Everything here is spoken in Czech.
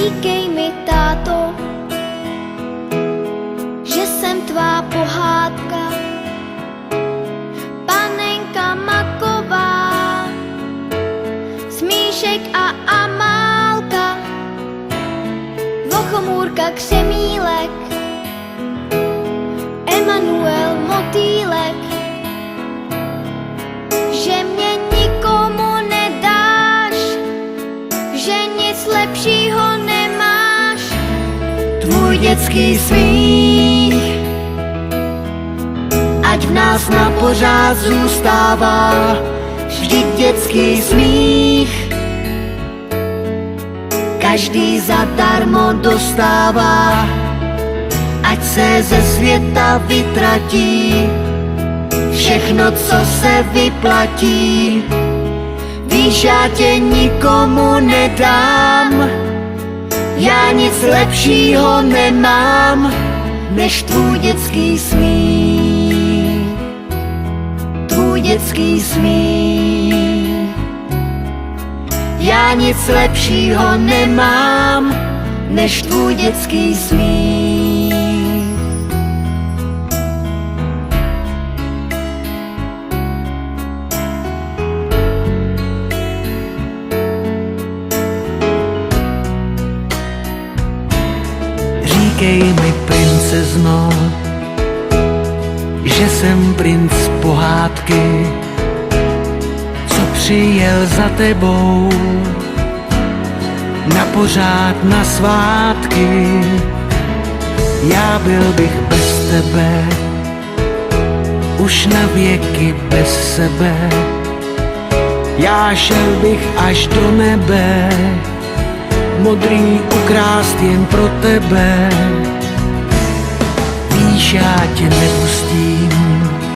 Říkej mi, táto, že jsem tvá pohádka, panenka maková, Smíšek a Amálka, Vochomůrka Křemílek, Emanuel Motýlek, že mě nikomu nedáš, že nic lepšího nemáš. Tvůj dětský smích, ať v nás na pořád zůstává, vždyť dětský smích každý zadarmo dostává. Ať se ze světa vytratí všechno, co se vyplatí. Víš, já tě nikomu nedám, já nic lepšího nemám, než tvůj dětský smích. Tvůj dětský smích. Já nic lepšího nemám, než tvůj dětský smích. Říkej mi, princezno, že jsem princ pohádky, co přijel za tebou na pořád na svátky. Já byl bych bez tebe, už na věky bez sebe. Já šel bych až do nebe, modrý ukrást jen pro tebe. Víš, já tě neustím,